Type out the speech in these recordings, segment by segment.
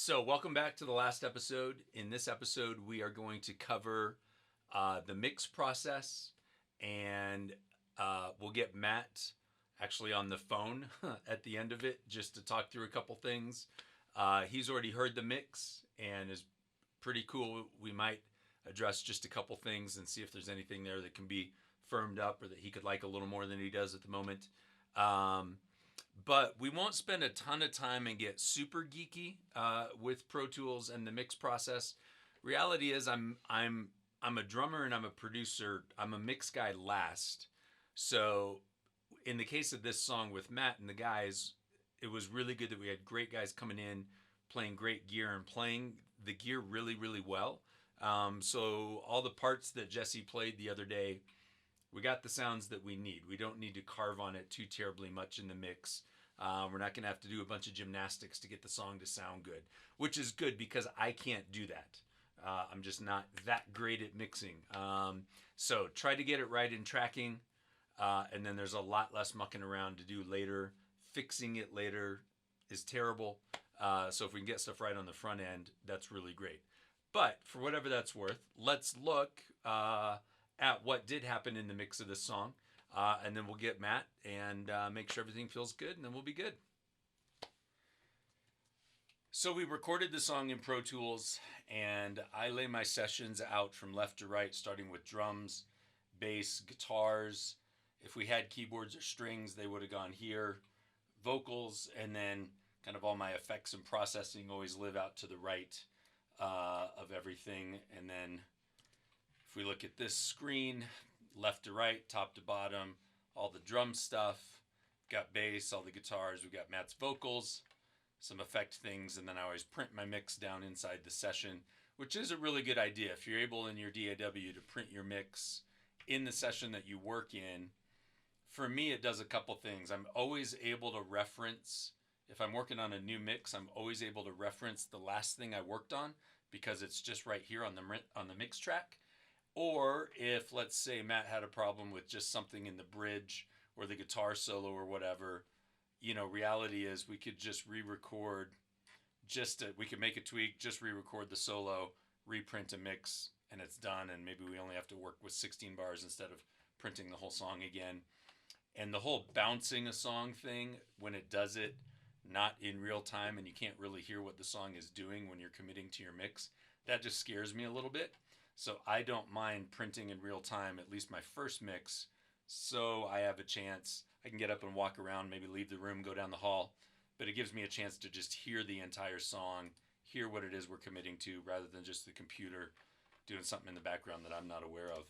So, welcome back to the last episode. In this episode, we are going to cover the mix process, and we'll get Matt actually on the phone at the end of it just to talk through a couple things. He's already heard the mix and is pretty cool. We might address just a couple things and see if there's anything there that can be firmed up or that he could like a little more than he does at the moment. But we won't spend a ton of time and get super geeky with Pro Tools and the mix process. Reality is, I'm a drummer and I'm a producer. I'm a mix guy last. So, in the case of this song with Matt and the guys, it was really good that we had great guys coming in, playing great gear and playing the gear really, really well. So all the parts that Jesse played the other day, we got the sounds that we need. We don't need to carve on it too terribly much in the mix. We're not going to have to do a bunch of gymnastics to get the song to sound good, which is good because I can't do that. I'm just not that great at mixing. So try to get it right in tracking, and then there's a lot less mucking around to do later. Fixing it later is terrible. So if we can get stuff right on the front end, that's really great. But for whatever that's worth, let's look at what did happen in the mix of this song. And then we'll get Matt and make sure everything feels good, and then we'll be good. So we recorded the song in Pro Tools, and I lay my sessions out from left to right, starting with drums, bass, guitars. If we had keyboards or strings, they would have gone here. Vocals, and then kind of all my effects and processing always live out to the right of everything. And then if we look at this screen, left to right, top to bottom, all the drum stuff. We've got bass, all the guitars. We've got Matt's vocals, some effect things, and then I always print my mix down inside the session, which is a really good idea. If you're able in your DAW to print your mix in the session that you work in, for me, it does a couple things. I'm always able to reference, if I'm working on a new mix, I'm always able to reference the last thing I worked on because it's just right here on the mix track. Or if, let's say, Matt had a problem with just something in the bridge or the guitar solo or whatever, reality is we could just re-record, we could make a tweak, just re-record the solo, reprint a mix, and it's done. And maybe we only have to work with 16 bars instead of printing the whole song again. And the whole bouncing a song thing, when it does it not in real time and you can't really hear what the song is doing when you're committing to your mix, that just scares me a little bit. So I don't mind printing in real time, at least my first mix, so I have a chance. I can get up and walk around, maybe leave the room, go down the hall, but it gives me a chance to just hear the entire song, hear what it is we're committing to, rather than just the computer doing something in the background that I'm not aware of.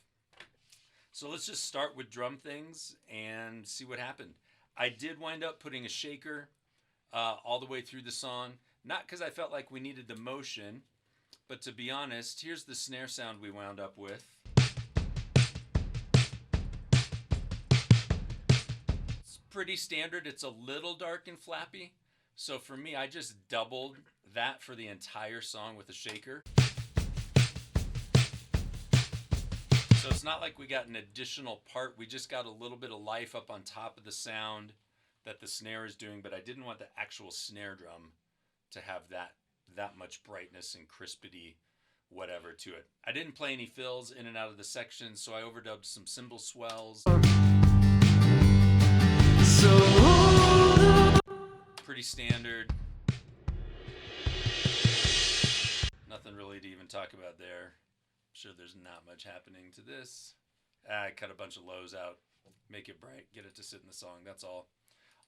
So let's just start with drum things and see what happened. I did wind up putting a shaker all the way through the song, not because I felt like we needed the motion, but to be honest, here's the snare sound we wound up with. It's pretty standard. It's a little dark and flappy. So for me, I just doubled that for the entire song with a shaker. So it's not like we got an additional part. We just got a little bit of life up on top of the sound that the snare is doing, but I didn't want the actual snare drum to have that much brightness and crispity, whatever, to it. I didn't play any fills in and out of the section, so I overdubbed some cymbal swells. Pretty standard. Nothing really to even talk about there. I'm sure there's not much happening to this. I cut a bunch of lows out, make it bright, get it to sit in the song, that's all.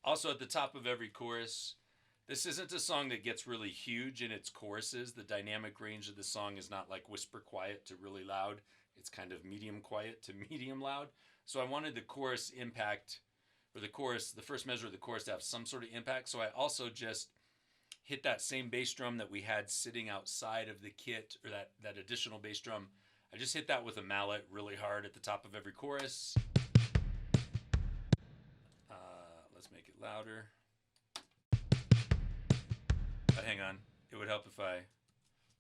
Also at the top of every chorus, this isn't a song that gets really huge in its choruses. The dynamic range of the song is not like whisper quiet to really loud. It's kind of medium quiet to medium loud. So I wanted the chorus impact, or the first measure of the chorus to have some sort of impact. So I also just hit that same bass drum that we had sitting outside of the kit, or that additional bass drum. I just hit that with a mallet really hard at the top of every chorus. Let's make it louder. But hang on, it would help if I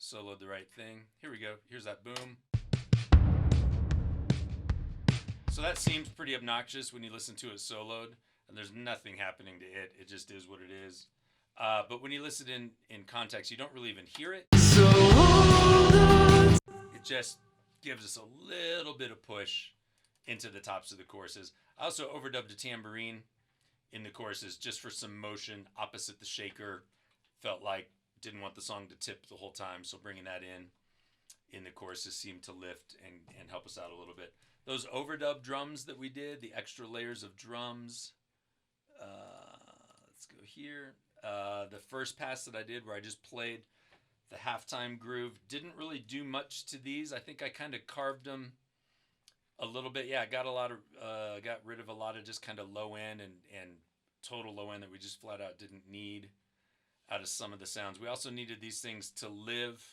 soloed the right thing. Here we go, here's that boom. So that seems pretty obnoxious when you listen to it soloed, and there's nothing happening to it. It just is what it is. But when you listen in context, you don't really even hear it. It just gives us a little bit of push into the tops of the choruses. I also overdubbed a tambourine in the choruses just for some motion opposite the shaker. Felt like didn't want the song to tip the whole time, so bringing that in the choruses seemed to lift and help us out a little bit. Those overdub drums that we did, the extra layers of drums. Let's go here. The first pass that I did where I just played the halftime groove, didn't really do much to these. I think I kind of carved them a little bit. Yeah, I got got rid of a lot of just kind of low end and total low end that we just flat out didn't need out of some of the sounds. We also needed these things to live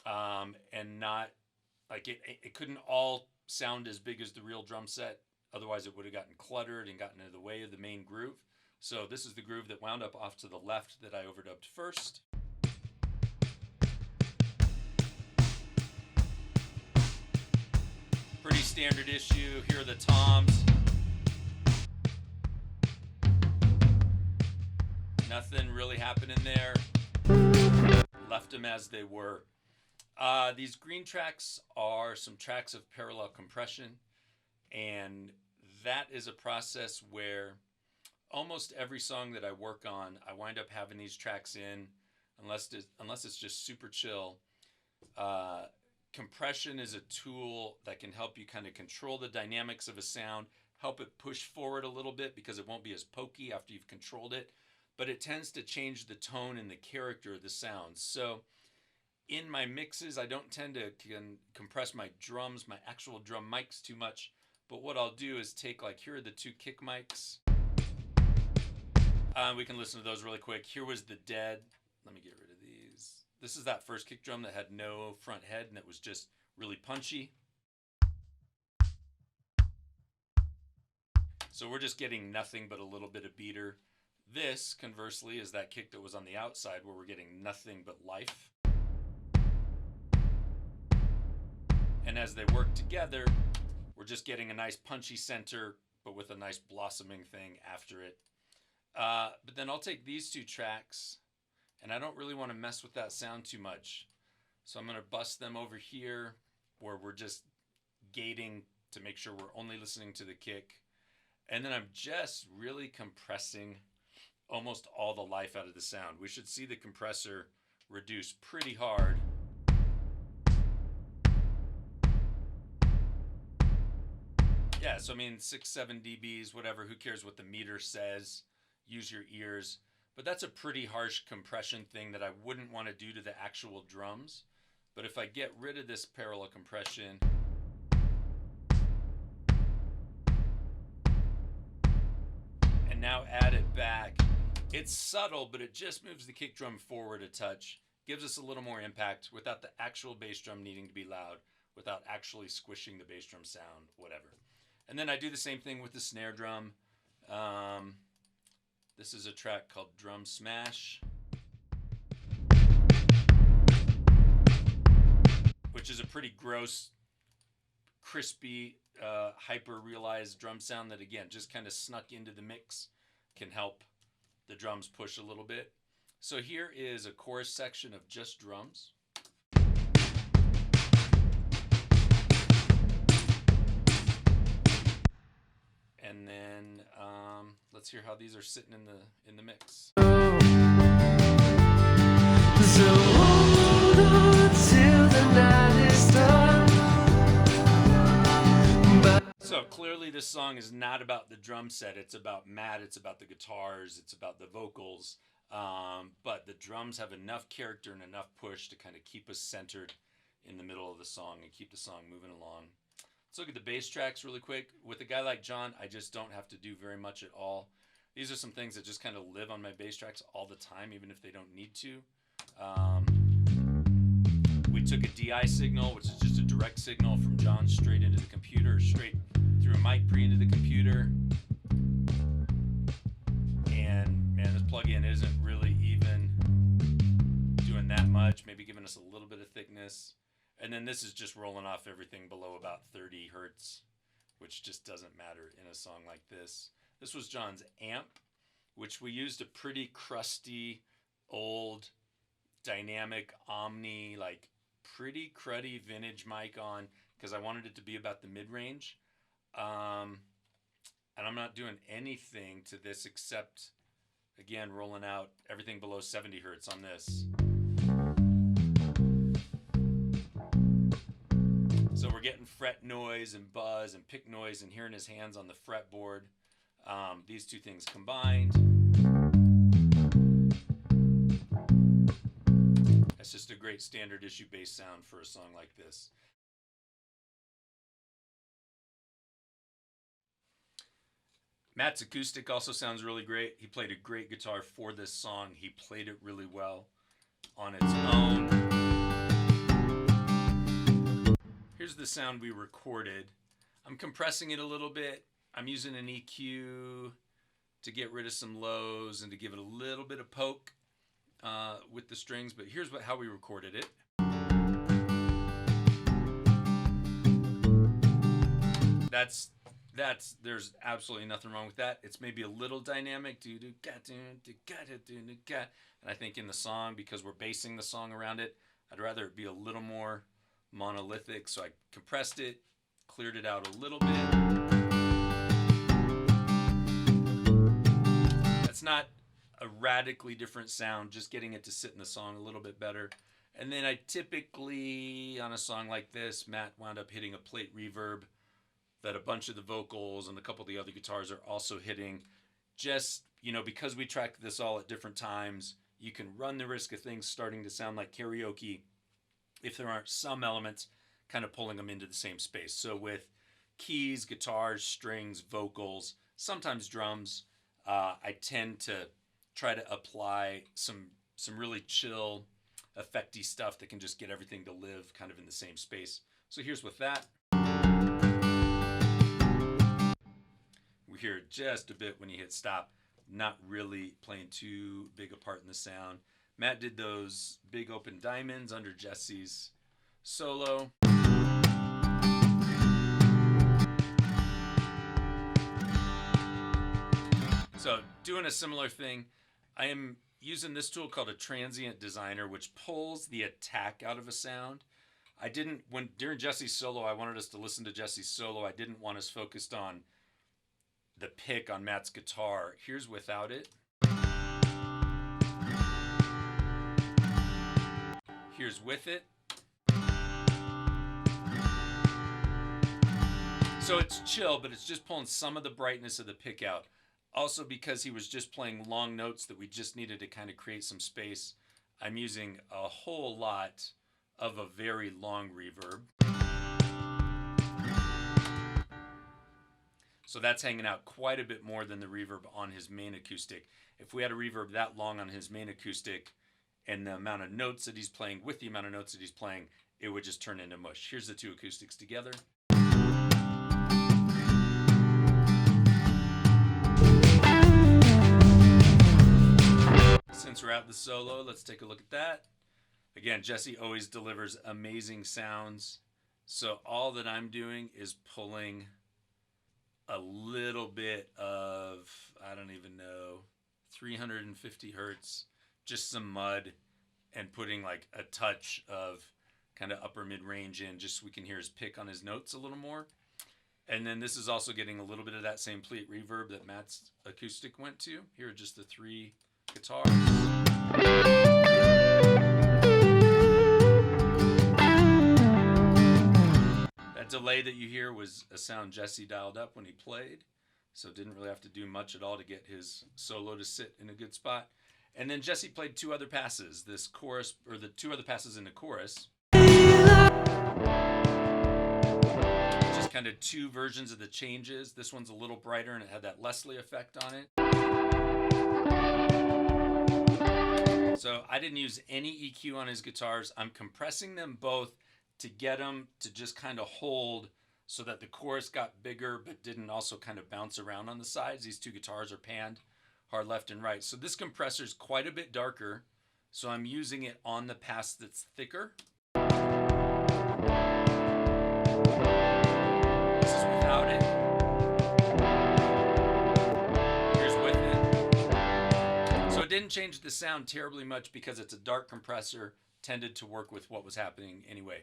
and not like it couldn't all sound as big as the real drum set. Otherwise it would have gotten cluttered and gotten in the way of the main groove. So this is the groove that wound up off to the left that I overdubbed first. Pretty standard issue. Here are the toms. Nothing really happening there. Left them as they were. These green tracks are some tracks of parallel compression, and that is a process where almost every song that I work on, I wind up having these tracks in, unless it's just super chill. Compression is a tool that can help you kind of control the dynamics of a sound, help it push forward a little bit because it won't be as pokey after you've controlled it, but it tends to change the tone and the character of the sounds. So in my mixes, I don't tend to compress my drums, my actual drum mics too much, but what I'll do is take, like, here are the two kick mics. We can listen to those really quick. Here was the dead. Let me get rid of these. This is that first kick drum that had no front head and it was just really punchy. So we're just getting nothing but a little bit of beater. This, conversely, is that kick that was on the outside where we're getting nothing but life. And as they work together, we're just getting a nice punchy center, but with a nice blossoming thing after it. But then I'll take these two tracks, and I don't really want to mess with that sound too much. So I'm going to bust them over here where we're just gating to make sure we're only listening to the kick. And then I'm just really compressing almost all the life out of the sound. We should see the compressor reduce pretty hard. Yeah, so I mean 6-7 dBs, whatever, who cares what the meter says. Use your ears. But that's a pretty harsh compression thing that I wouldn't want to do to the actual drums. But if I get rid of this parallel compression, and now add it back, it's subtle, but it just moves the kick drum forward a touch, gives us a little more impact without the actual bass drum needing to be loud, without actually squishing the bass drum sound, whatever. And then I do the same thing with the snare drum. This is a track called Drum Smash, which is a pretty gross, crispy, hyper-realized drum sound that, again, just kind of snuck into the mix, can help the drums push a little bit. So here is a chorus section of just drums. And then let's hear how these are sitting in the mix. So hold on till the night is done. So clearly this song is not about the drum set. It's about Matt. It's about the guitars. It's about the vocals. But the drums have enough character and enough push to kind of keep us centered in the middle of the song and keep the song moving along. Let's look at the bass tracks really quick. With a guy like John, I just don't have to do very much at all. These are some things that just kind of live on my bass tracks all the time, even if they don't need to. We took a DI signal, which is just a direct signal from John straight into the computer, straight through a mic pre into the computer. And man, this plugin isn't really even doing that much, maybe giving us a little bit of thickness. And then this is just rolling off everything below about 30 hertz, which just doesn't matter in a song like this. This was John's amp, which we used a pretty crusty, old, dynamic Omni, like pretty cruddy vintage mic on because I wanted it to be about the mid-range. And I'm not doing anything to this except, again, rolling out everything below 70 hertz on this. So we're getting fret noise and buzz and pick noise and hearing his hands on the fretboard. These two things combined. That's just a great standard issue bass sound for a song like this. Matt's acoustic also sounds really great. He played a great guitar for this song. He played it really well on its own. Here's the sound we recorded. I'm compressing it a little bit. I'm using an EQ to get rid of some lows and to give it a little bit of poke with the strings, but here's how we recorded it. There's absolutely nothing wrong with that. It's maybe a little dynamic, and I think in the song, because we're basing the song around it, I'd rather it be a little more monolithic, so I compressed it, cleared it out a little bit. That's not a radically different sound, just getting it to sit in the song a little bit better. And then I typically, on a song like this, Matt wound up hitting a plate reverb that a bunch of the vocals and a couple of the other guitars are also hitting. Just, because we tracked this all at different times, you can run the risk of things starting to sound like karaoke if there aren't some elements kind of pulling them into the same space. So with keys, guitars, strings, vocals, sometimes drums, I tend to try to apply some really chill, effecty stuff that can just get everything to live kind of in the same space. So here's with that. We hear it just a bit when you hit stop, not really playing too big a part in the sound. Matt did those big open diamonds under Jesse's solo. So doing a similar thing, I am using this tool called a transient designer, which pulls the attack out of a sound. During Jesse's solo, I wanted us to listen to Jesse's solo. I didn't want us focused on the pick on Matt's guitar. Here's without it. Here's with it. So it's chill, but it's just pulling some of the brightness of the pick out. Also, because he was just playing long notes that we just needed to kind of create some space, I'm using a whole lot of a very long reverb. So that's hanging out quite a bit more than the reverb on his main acoustic. If we had a reverb that long on his main acoustic and the amount of notes that he's playing with the amount of notes that he's playing, it would just turn into mush. Here's the two acoustics together. Since we're at the solo, let's take a look at that. Again, Jesse always delivers amazing sounds. So all that I'm doing is pulling a little bit of, 350 hertz, just some mud, and putting like a touch of kind of upper mid-range in, just so we can hear his pick on his notes a little more. And then this is also getting a little bit of that same plate reverb that Matt's acoustic went to. Here are just the three guitars. That delay that you hear was a sound Jesse dialed up when he played, so didn't really have to do much at all to get his solo to sit in a good spot. And then Jesse played two other passes, the two other passes in the chorus. Just kind of two versions of the changes. This one's a little brighter and it had that Leslie effect on it. So I didn't use any EQ on his guitars. I'm compressing them both to get them to just kind of hold so that the chorus got bigger but didn't also kind of bounce around on the sides. These two guitars are panned hard left and right. So this compressor is quite a bit darker, so I'm using it on the pass that's thicker. This is without it. Here's with it. didn't change the sound terribly much because it's a dark compressor, tended to work with what was happening anyway,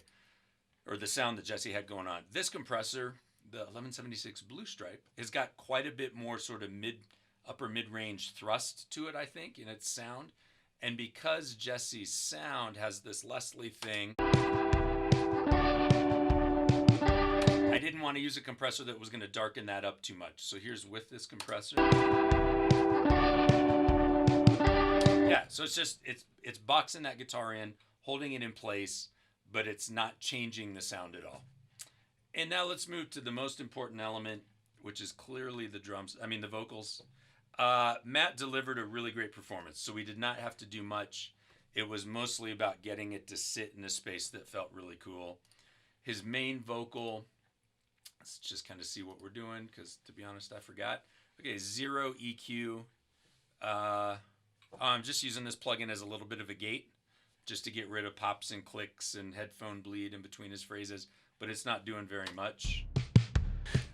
or the sound that Jesse had going on. This compressor, the 1176 Blue Stripe, has got quite a bit more sort of upper mid-range thrust to it, I think, in its sound. And because Jesse's sound has this Leslie thing, I didn't want to use a compressor that was going to darken that up too much. So here's with this compressor. Yeah, so it's boxing that guitar in, holding it in place, but it's not changing the sound at all. And now let's move to the most important element, which is clearly the vocals. Matt delivered a really great performance, so we did not have to do much. It was mostly about getting it to sit in a space that felt really cool. His main vocal, let's just kind of see what we're doing, because to be honest, I forgot. Okay, 0 EQ. I'm just using this plugin as a little bit of a gate, just to get rid of pops and clicks and headphone bleed in between his phrases, but it's not doing very much.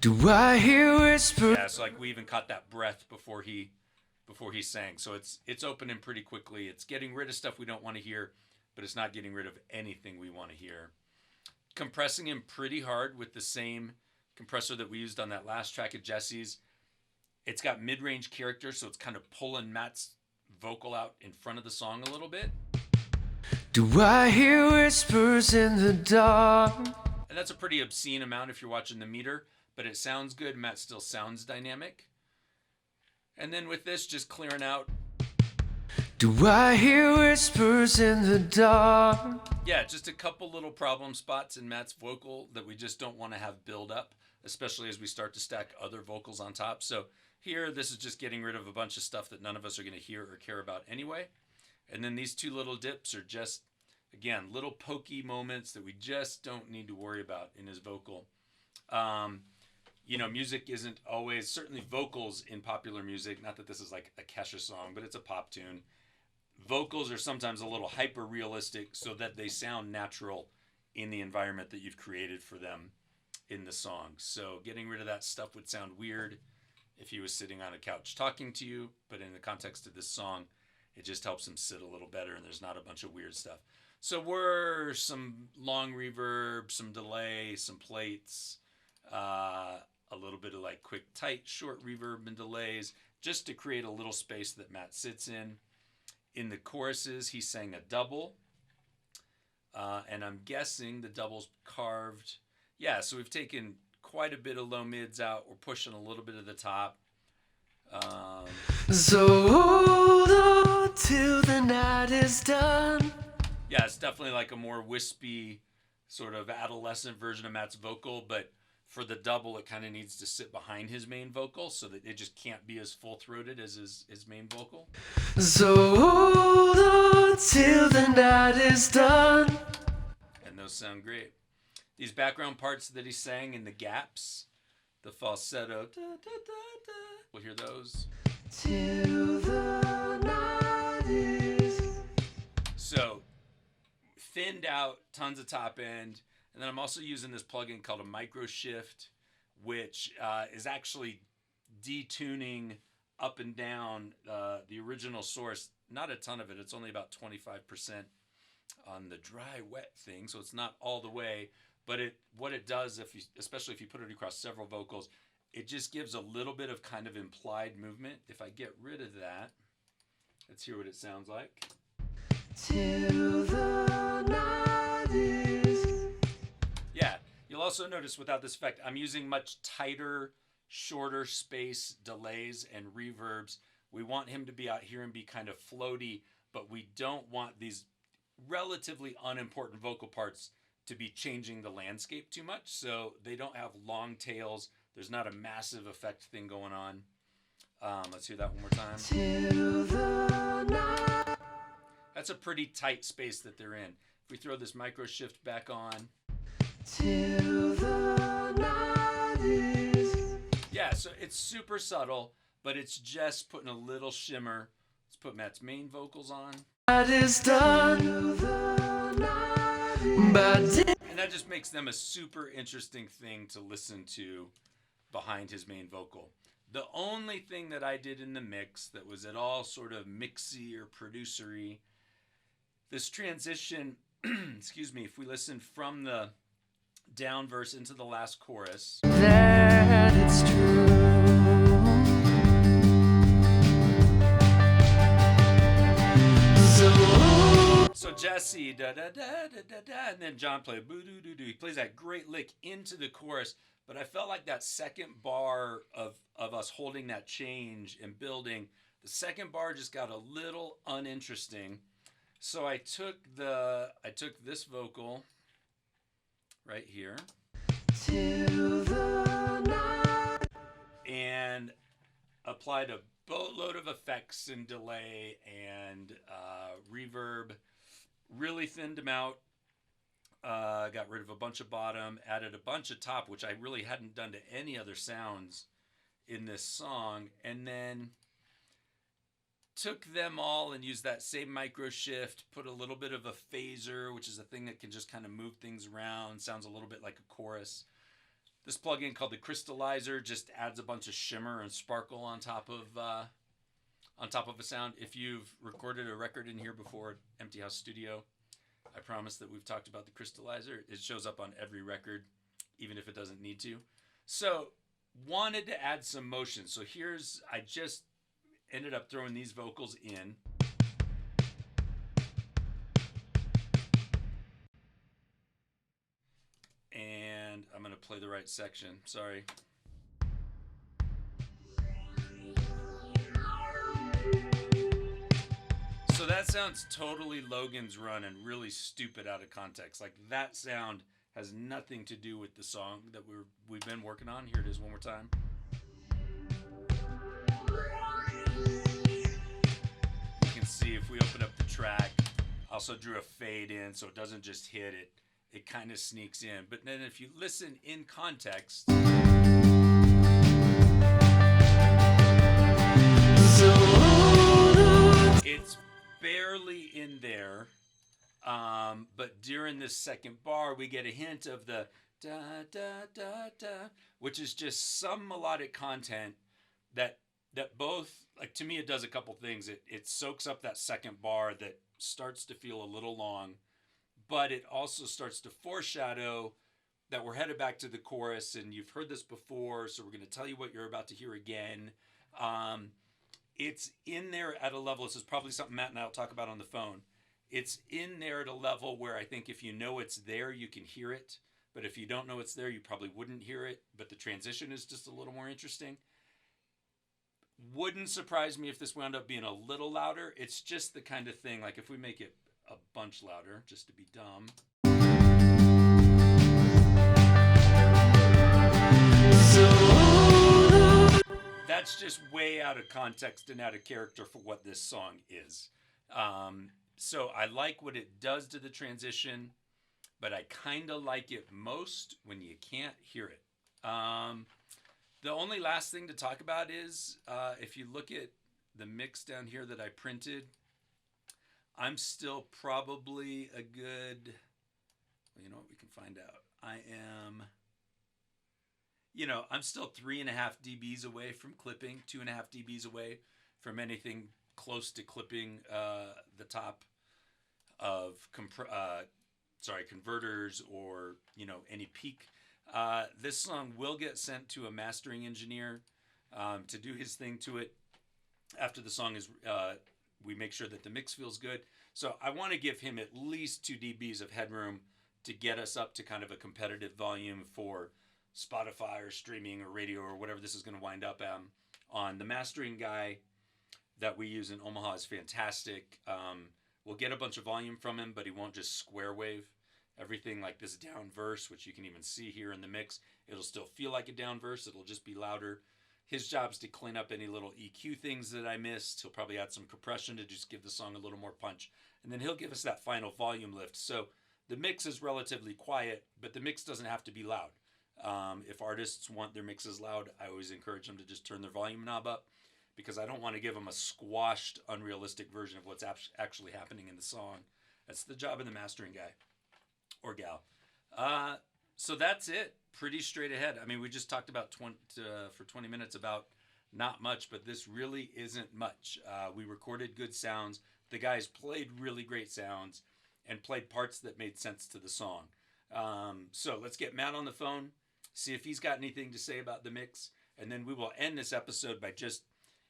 Do I hear whisper? Yeah, so like we even caught that breath before he sang. So it's opening pretty quickly. It's getting rid of stuff we don't want to hear, but it's not getting rid of anything we want to hear. Compressing him pretty hard with the same compressor that we used on that last track of Jesse's. It's got mid-range character, so it's kind of pulling Matt's vocal out in front of the song a little bit. Do I hear whispers in the dark? And that's a pretty obscene amount if you're watching the meter, but it sounds good. Matt still sounds dynamic. And then with this, just clearing out. Do I hear whispers in the dark? Yeah, just a couple little problem spots in Matt's vocal that we just don't want to have build up, especially as we start to stack other vocals on top. So here, this is just getting rid of a bunch of stuff that none of us are going to hear or care about anyway. And then these two little dips are just, again, little pokey moments that we just don't need to worry about in his vocal. Music isn't always, certainly vocals in popular music, not that this is like a Kesha song, but it's a pop tune. Vocals are sometimes a little hyper-realistic so that they sound natural in the environment that you've created for them in the song. So getting rid of that stuff would sound weird if he was sitting on a couch talking to you, but in the context of this song, it just helps him sit a little better and there's not a bunch of weird stuff. So we're some long reverb, some delay, some plates, a little bit of like quick, tight, short reverb and delays, just to create a little space that Matt sits in. In the choruses, he sang a double, and I'm guessing the double's carved. Yeah, so we've taken quite a bit of low mids out. We're pushing a little bit of the top. So hold on till the night is done. Yeah, it's definitely like a more wispy, sort of adolescent version of Matt's vocal, but for the double, it kind of needs to sit behind his main vocal so that it just can't be as full-throated as his main vocal. So hold on till the night is done. And those sound great. These background parts that he sang in the gaps, the falsetto, da, da, da, da, we'll hear those. Till the night is. So thinned out, tons of top end. And then I'm also using this plugin called a micro shift, which is actually detuning up and down the original source. Not a ton of it. It's only about 25% on the dry wet thing, so it's not all the way. But what it does, especially if you put it across several vocals, it just gives a little bit of kind of implied movement. If I get rid of that, let's hear what it sounds like. Till the night is. Yeah, you'll also notice without this effect, I'm using much tighter, shorter space delays and reverbs. We want him to be out here and be kind of floaty, but we don't want these relatively unimportant vocal parts to be changing the landscape too much. So they don't have long tails. There's not a massive effect thing going on. Let's hear that one more time. Till the night. That's a pretty tight space that they're in. If we throw this micro shift back on. Till the night is. Yeah, so it's super subtle, but it's just putting a little shimmer. Let's put Matt's main vocals on. That is done. And that just makes them a super interesting thing to listen to behind his main vocal. The only thing that I did in the mix that was at all sort of mixy or producery, this transition, excuse me, if we listen from the down verse into the last chorus, that it's true. So Jesse, da da da da da da, and then John plays boo doo doo doo. He plays that great lick into the chorus, but I felt like that second bar of us holding that change and building, the second bar just got a little uninteresting. So I took this vocal right here to the night and applied a boatload of effects and delay and reverb. Really thinned them out. Got rid of a bunch of bottom, added a bunch of top, which I really hadn't done to any other sounds in this song, and then took them all and used that same micro shift, put a little bit of a phaser, which is a thing that can just kind of move things around, sounds a little bit like a chorus. This plugin called the Crystallizer just adds a bunch of shimmer and sparkle on top of a sound. If you've recorded a record in here before, Empty House Studio, I promise that we've talked about the Crystallizer. It shows up on every record, even if it doesn't need to. So, wanted to add some motion. So I just ended up throwing these vocals in. And I'm going to play the right section. Sorry. So that sounds totally Logan's Run and really stupid out of context. Like, that sound has nothing to do with the song that we've been working on. Here it is one more time. You can see if we open up the track, I also drew a fade in so it doesn't just hit it. It kind of sneaks in. But then if you listen in context, it's barely in there, but during this second bar we get a hint of the da da da da, which is just some melodic content that both, like, to me it does a couple things. It soaks up that second bar that starts to feel a little long, but it also starts to foreshadow that we're headed back to the chorus, and you've heard this before, so we're going to tell you what you're about to hear again. It's in there at a level, this is probably something Matt and I will talk about on the phone. It's in there at a level where I think if you know it's there, you can hear it. But if you don't know it's there, you probably wouldn't hear it. But the transition is just a little more interesting. Wouldn't surprise me if this wound up being a little louder. It's just the kind of thing, like if we make it a bunch louder, just to be dumb. That's just way out of context and out of character for what this song is. So I like what it does to the transition, but I kind of like it most when you can't hear it. The only last thing to talk about is if you look at the mix down here that I printed, I'm still probably a good, well, you know what, we can find out. I'm still 3.5 dBs away from clipping, 2.5 dBs away from anything close to clipping the top of converters or any peak. This song will get sent to a mastering engineer to do his thing to it. After the song is, we make sure that the mix feels good. So I want to give him at least 2 dBs of headroom to get us up to kind of a competitive volume for Spotify or streaming or radio or whatever this is going to wind up on. The mastering guy that we use in Omaha is fantastic. We'll get a bunch of volume from him, but he won't just square wave everything like this down verse, which you can even see here in the mix. It'll still feel like a down verse. It'll just be louder. His job is to clean up any little EQ things that I missed. He'll probably add some compression to just give the song a little more punch. And then he'll give us that final volume lift. So the mix is relatively quiet, but the mix doesn't have to be loud. If artists want their mixes loud, I always encourage them to just turn their volume knob up, because I don't want to give them a squashed, unrealistic version of what's actually happening in the song. That's the job of the mastering guy or gal. So that's it. Pretty straight ahead. I mean, we just talked about for 20 minutes about not much, but this really isn't much. We recorded good sounds. The guys played really great sounds and played parts that made sense to the song. So let's get Matt on the phone, see if he's got anything to say about the mix, and then we will end this episode by just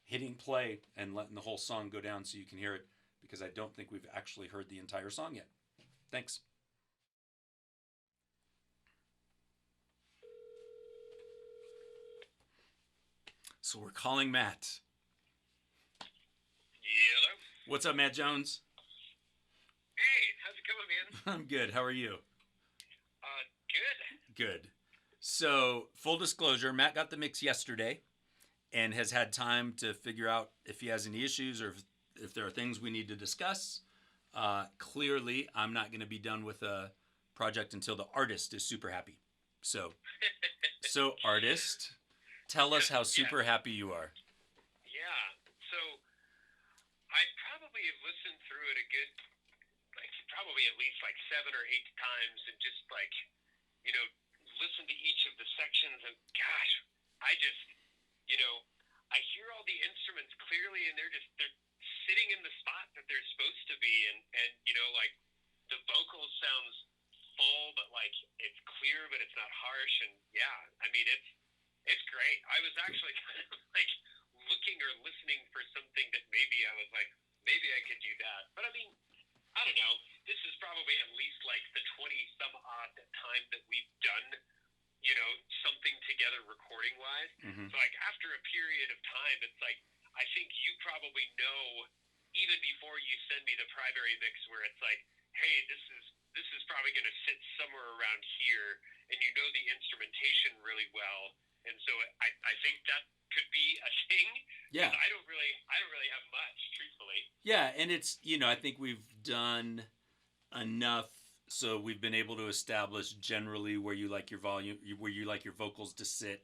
hitting play and letting the whole song go down so you can hear it, because I don't think we've actually heard the entire song yet. Thanks. So we're calling Matt. Hello. What's up, Matt Jones? Hey, how's it going, man? I'm good. How are you? Good. Good. So, full disclosure, Matt got the mix yesterday and has had time to figure out if he has any issues or if there are things we need to discuss. Clearly, I'm not going to be done with a project until the artist is super happy. So artist, tell us how super happy you are. Yeah. So, I probably have listened through it a good, probably at least 7 or 8 times, and just listen to each of the sections, and gosh, I just, I hear all the instruments clearly, and they're sitting in the spot that they're supposed to be, and the vocals sounds full, but it's clear, but it's not harsh, and yeah, I mean it's great. I was actually kind of looking or listening for something that maybe I was maybe I could do that, but I mean, I don't know. This is probably at least the 20 some odd time that we've done, something together recording wise. Mm-hmm. So after a period of time, it's I think you probably know even before you send me the primary mix where it's hey, this is probably going to sit somewhere around here, and you know the instrumentation really well, and so I think that could be a thing. Yeah. I don't really have much, truthfully. Yeah, and it's, I think we've done enough so we've been able to establish generally where you like your volume, where you like your vocals to sit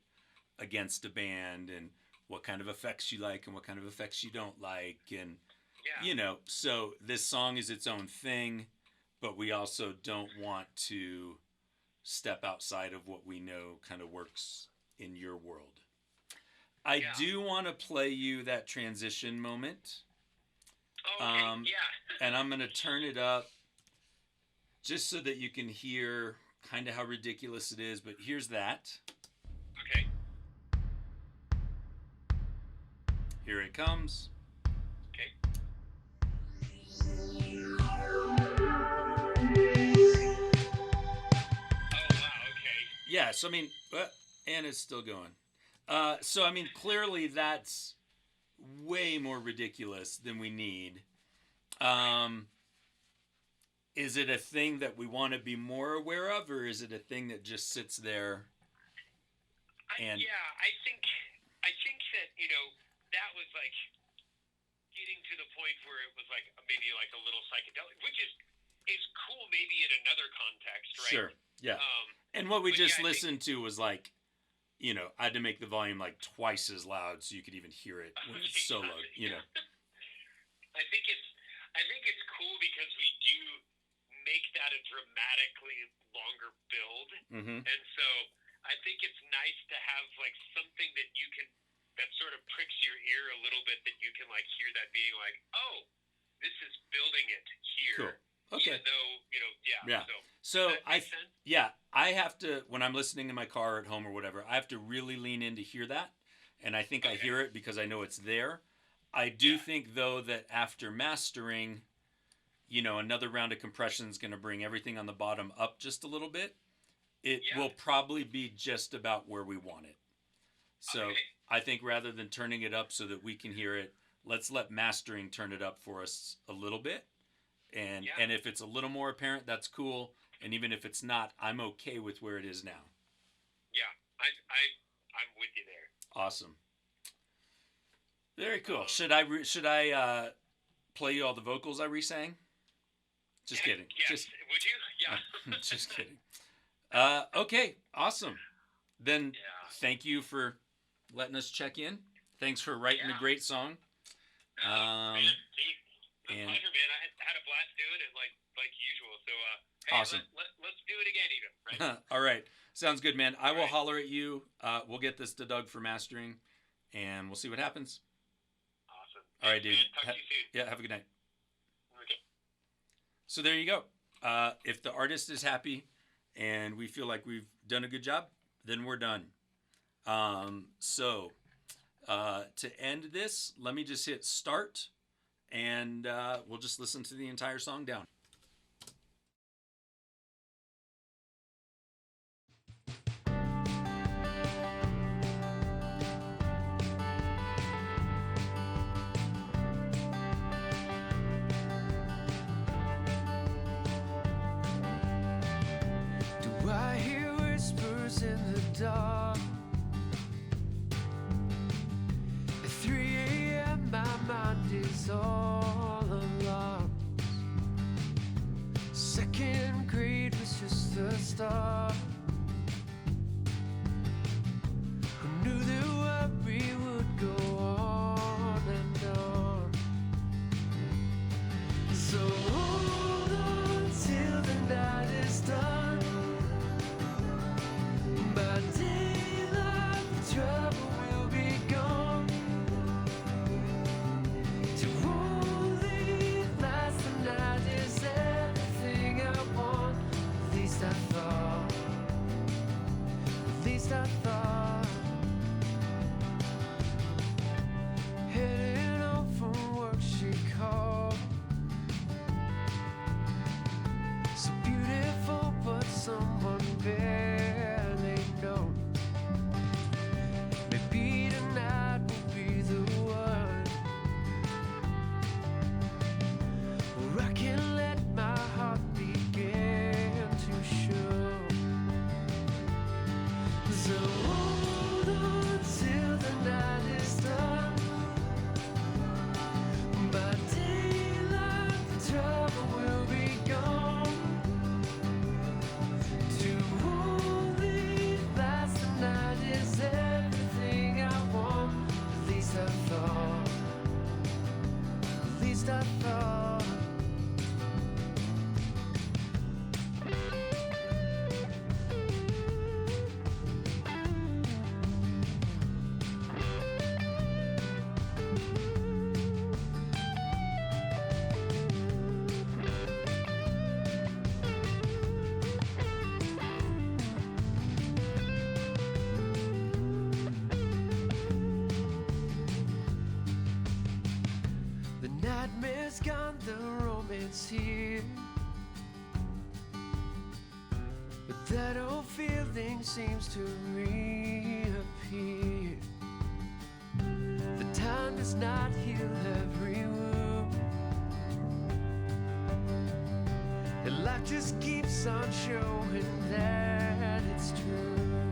against a band, and what kind of effects you like and what kind of effects you don't like, and so this song is its own thing, but we also don't want to step outside of what we know kind of works in your world. I do want to play you that transition moment. Oh, okay. And I'm going to turn it up just so that you can hear kind of how ridiculous it is, but here's that. Okay. Here it comes. Okay. Oh, wow, okay. Yeah, so I mean, and it's still going. So I mean, clearly that's way more ridiculous than we need. Is it a thing that we want to be more aware of, or is it a thing that just sits there? I think that that was getting to the point where it was maybe a little psychedelic, which is cool maybe in another context, right? Sure. Yeah. And what we just listened to was I had to make the volume twice as loud so you could even hear it when it's so low. I think it's cool because we do make that a dramatically longer build, and so I think it's nice to have something that you can, that sort of pricks your ear a little bit, that you can hear that being oh, this is building it here. Cool. Okay. Even though Yeah. So I have to, when I'm listening in my car at home or whatever, I have to really lean in to hear that, and I think I hear it because I know it's there. I do think though that after mastering, another round of compression is going to bring everything on the bottom up just a little bit. It will probably be just about where we want it. So I think rather than turning it up so that we can hear it, let's let mastering turn it up for us a little bit. And if it's a little more apparent, that's cool. And even if it's not, I'm okay with where it is now. Yeah, I'm with you there. Awesome. Very cool. Should I play you all the vocals I re-sang? Just kidding. Yes. Would you? Yeah. Just kidding. Okay. Awesome. Then thank you for letting us check in. Thanks for writing a great song. Man, pleasure, man. I had a blast doing it like usual. So hey, awesome. Let's do it again even. Right? All right. Sounds good, man. I will holler at you. We'll get this to Doug for mastering, and we'll see what happens. Awesome. All right, dude. Talk to you soon. Yeah, have a good night. Okay. So there you go. If the artist is happy and we feel like we've done a good job, then we're done. To end this, let me just hit start, and we'll just listen to the entire song down. Do I hear whispers in the dark? At 3 a.m. my mind is all alarmed. Second grade was just the start. Who knew the worry would go on and on? So hold on till the night is done. By daylight the trouble will be gone. To only last the night is everything I want. At least I thought. At least I thought. Heading home from work she called. So beautiful but someone barely known. Maybe tonight will be the one where I can let my heart begin to show. So hold on till the night is done. By daylight the trouble will be gone. To only last the night is everything I want. At least I thought. At least I thought. The nightmare's gone, the romance here. But that old feeling seems to reappear. The time does not heal every wound, and life just keeps on showing that it's true.